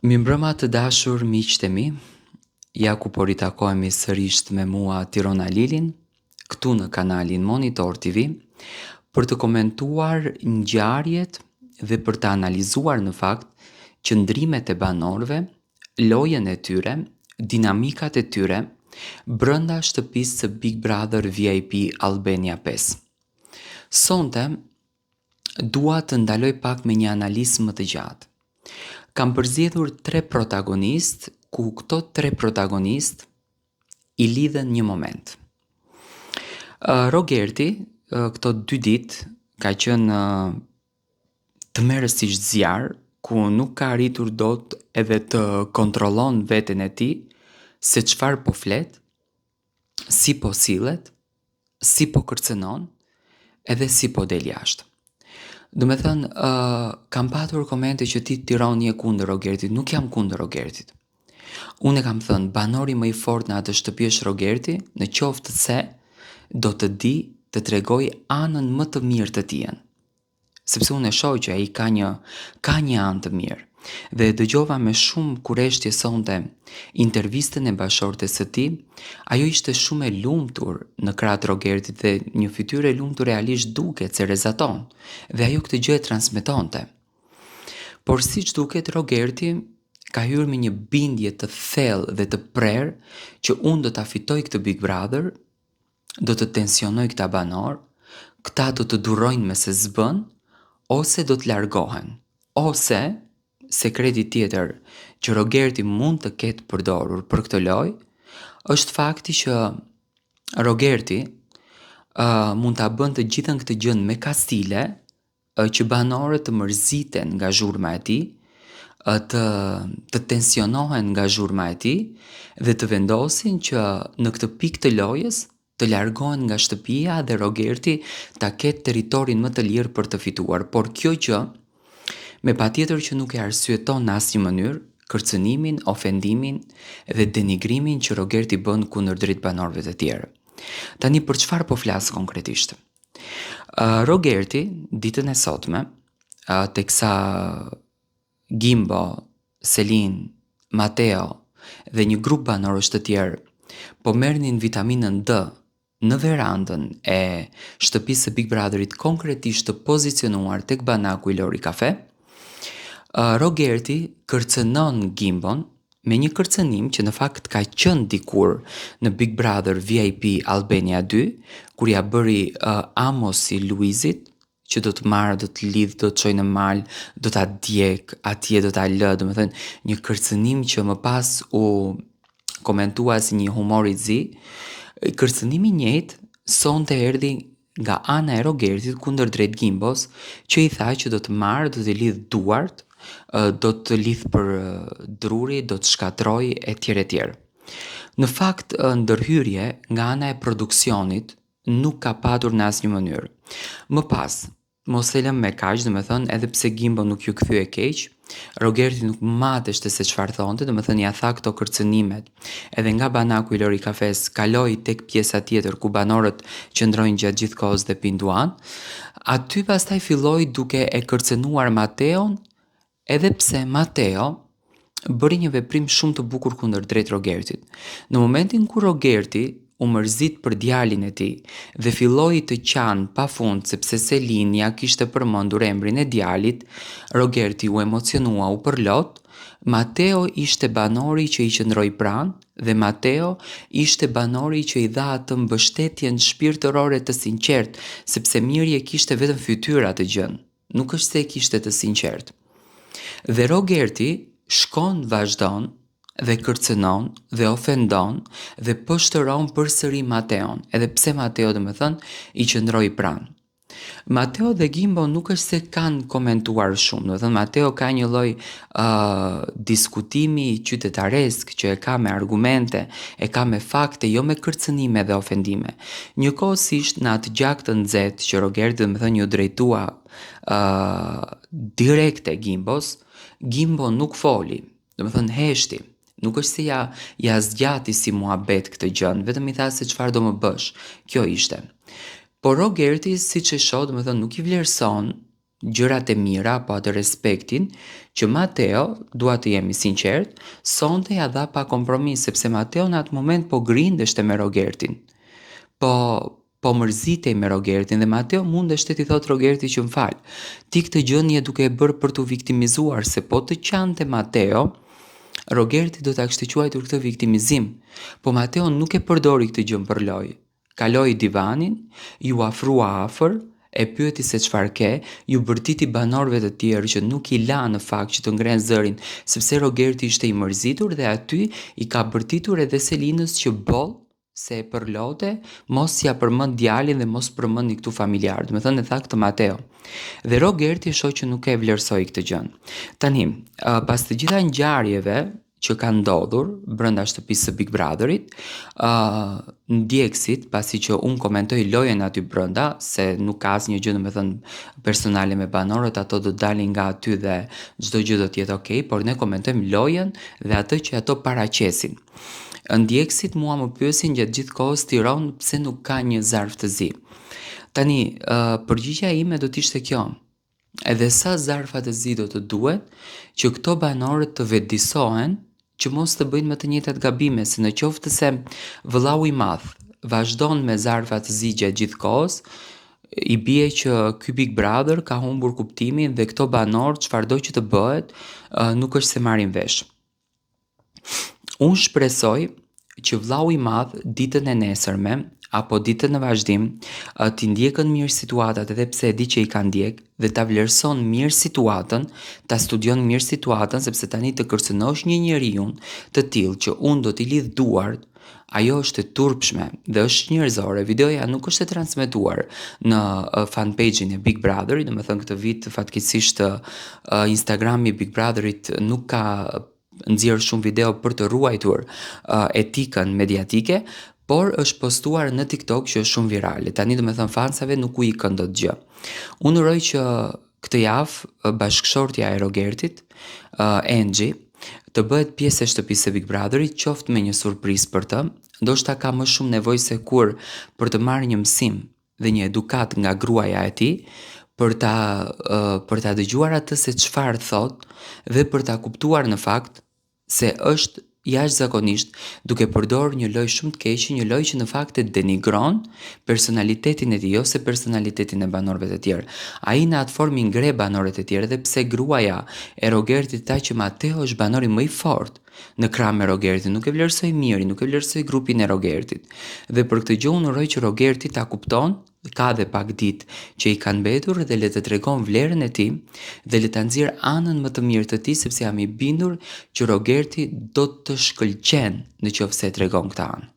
Mirëmbrëma të dashur miqtë e mi, ja ku po ritakohemi sërish me mua Tirona Lilin, këtu në kanalin Monitor TV, për të komentuar ngjarjet dhe për të analizuar në fakt qëndrimet e banorëve, lojën e tyre, dinamikat e tyre, brënda shtëpisë së Big Brother VIP Albania 5. Sonte, dua të ndaloj pak me një analizë më të gjatë. Kam përzgjedhur 3 protagonist, ku këto 3 protagonist i lidhen një moment. Rogerti, këto 2 ditë, ka qenë tmerrësisht zjarr, ku nuk ka arritur dot edhe të kontrollon veten e tij, se çfarë po flet, si po sillet, si po kërcënon, edhe si po del jashtë. Do me thënë, kam patur komente që ti Tironi e kundër Rogertit. Nuk jam kundër Rogertit. Unë e kam thënë, banori më i fort në atë shtëpi është Rogerti, në qoftë se do të di të tregoj anën më të mirë të tij. Sepse unë e shoh që ai ka një anë të mirë. Dhe dëgjova me shumë kureshtje sonte intervistën e bashortes së tij. Ajo ishte shumë e lumtur në krah të Rogertit dhe një fytyrë e lumtur realisht duket se rezaton, dhe ajo këtë gjë e transmetonte. Por siç duket, Rogerti ka hyrë me një bindje të thellë dhe të prerë që unë do ta fitoj këtë Big Brother, do të tensionoj këta banor, këta do të durrojnë me se s'bën, ose do të largohen, ose sekreti tjetër që Rogerti mund të ketë përdorur për këtë lojë është fakti që Rogerti mund ta bënte të gjithën këtë gjën me kastile, që banorët të mërziten nga zhurma e tij, të tensionohen nga zhurma e tij dhe të vendosin që në këtë pikë të lojës të largohen nga shtëpia dhe Rogerti ta ketë territorin më të lirë për të fituar. Por kjo gjë, me patjetër që nuk e arsyeton në asnjë mënyrë kërcënimin, ofendimin dhe denigrimin që Rogerti bën kundër drejt banorëve të tjerë. Tani për çfarë po flas konkretisht? Rogerti ditën e sotme, teksa Gimbo, Selin, Mateo dhe një grup banorësh të tjerë po merrnin vitaminën D në verandën e shtëpisë së Big Brotherit, konkretisht të pozicionuar tek banaku i Lori Kafe, Rogerti kërcënon Gimbon me një kërcënim që në fakt ka qenë dikur në Big Brother VIP Albania 2, kur ja bëri Amosi Luizit, që do të marrë, do të lidh, do të çojë në mal, do ta djeg, atje do ta lë, domethënë një kërcënim që më pas u komentua si një humor i zi. Kërcënimi i njëjtë sonte erdhi nga ana e Rogertit kundër drejt Gimbos, që i tha që do të marrë, do të lidh duart, do të lidh për druri, do të shkatroj etj etj. Në fakt, ndërhyrje nga ana e produksionit nuk ka patur në asnjë mënyrë. Më pas, mos e lëm me kaq, domethënë edhe pse Gimbo nuk ju kthye keq, Rogerti nuk mateshte se çfarë thonte, domethënë ja tha këto kërcënimet. Edhe nga banaku i Lori Kafes kaloi tek pjesa tjetër ku banorët qëndrojnë gjatë gjithë kohës dhe pinduan. Aty pastaj filloi duke e kërcënuar Mateon, edhe pse Mateo bëri një veprim shumë të bukur kundër drejt Rogertit. Në momentin kur Rogerti u mërzit për djalin e tij dhe filloi të qanë pafund sepse Selin ja kishte përmendur emrin e djalit, Rogerti u emocionua, u përlot. Mateo ishte banori që i qëndroi pranë dhe Mateo ishte banori që i dha atë mbështetjen shpirtërore të sinqertë, sepse Miri e kishte vetëm fytyrë atë gjën, nuk është se e kishte të sinqertë. Dhe Rogerti shkon, vazhdon dhe kërcënon dhe ofendon dhe pështëron përsëri Mateon, edhe pse Mateo domethënë i qëndroi pranë. Mateo dhe Gimbo nuk është se kanë komentuar shumë, domethënë Mateo ka një lloj diskutimi qytetaresk që e ka me argumente, e ka me fakte, jo me kërcënime dhe ofendime. Njëkohësisht në atë gjak të nxehtë që Rogerti domethënë ju drejtua direkte Gimbos, Gimbo nuk foli, domethënë heshti. Nuk është se ja zgjati si muhabet këtë gjën, vetëm i tha se çfarë do më bësh. Kjo ishte. Por Rogerti, siç e shoh, domethënë nuk i vlerëson gjërat e mira apo atë respektin që Mateo, dua të jemi sinqert, sonte ja dha pa kompromis, sepse Mateo në atë moment po grindeshte me Rogertin. Po mërzitej me Rogertin dhe Mateo mundeshte t'i thot Rogerti që m'fal. Ti këtë gjën je duke e bërë për t'u viktimizuar, se po të qante Mateo, Rogerti do ta kishte quajtur këtë viktimizim. Po Mateo nuk e përdori këtë gjën për lojë. Kaloi divanin, ju afrua afër, e pyeti se çfarë ke, ju bërtiti banorëve të tjerë që nuk i la në fakt që të ngrenë zërin, sepse Rogerti ishte i mërzitur dhe aty i ka bërtitur edhe Selinës që boll se e përlote, mos ja përmend djalin dhe mos përmendi këtu familjar. Do të thënë e tha këtë Mateo. Dhe Rogerti shoh që nuk e vlerësoi këtë gjën. Tani, pas të gjitha ngjarjeve që kanë ndodhur brenda shtëpisë së Big Brotherit, ndjekësit, pasi që unë komentoj lojën aty brenda, se nuk ka asnjë gjë domethënë personale me banorët, ato do dalin nga aty dhe çdo gjë do të jetë okay, por ne komentojmë lojën dhe atë që ato paraqesin. Ndjekësit mua më pyesin gjatë gjithë kohës Tiron pse nuk ka një zarf të zi. Tani, përgjigjja ime do t'ishte kjo. Edhe sa zarfa të zi do të duhet që këto banorët të vetëdijsohen që mos të bëjnë më të njëjtat gabime, se në qoftë se vëllau i madh vazhdon me zarfa të zi gjatë gjithë kohës, i bie që ky Big Brother ka humbur kuptimin dhe këto banorë çfarëdo që të bëhet nuk është se marrin vesh. Unë shpresoj që vllau i madh ditën e nesërme apo ditën në vazhdim t'i ndjekën mirë situatat, edhe pse e di që i ka ndjek, dhe ta vlerëson mirë situatën, ta studion mirë situatën, sepse tani të kërcënosh një njeriu të tillë që unë do t'i lidh duart, ajo është e turpshme dhe është njerëzore. Videoja nuk është e transmetuar në fanpage-in e Big Brotherit, domethënë këtë vit fatkeqësisht Instagrami i Big Brotherit nuk ka nxjerr shumë video për të ruajtur etikën mediatike, por është postuar në TikTok që është shumë virale. Tani domethënë fansave nuk u ikën dot gjë. Unë uroj që këtë javë bashkëshortja e Rogertit, Angie, të bëhet pjesë e shtëpisë së Big Brotherit, qoftë me një surprizë për të. Ndoshta ka më shumë nevojë se kur për të marrë një mësim dhe një edukat nga gruaja e tij, për ta dëgjuar atë se çfarë thot dhe për ta kuptuar në fakt se është jashtëzakonisht duke përdorur një lojë shumë të keqe, një lojë që në fakt e denigron personalitetin e tij ose personalitetin e banorëve të tjerë. Ai në atë formë i ngre banorët e tjerë, dhe pse gruaja e Rogertit tha që Mateo është banori më i fortë në krah me Rogertin, nuk e vlerësoi mirin, nuk e vlerësoi grupin e Rogertit. Dhe për këtë gjë unë uroj që Rogerti ta kupton, ka dhe pak ditë që i kanë mbetur, dhe le të tregon vlerën e tij dhe le ta nxjerr anën më të mirë të tij, sepse jam i bindur që Rogerti do të shkëlqen nëse e tregon këtë anë.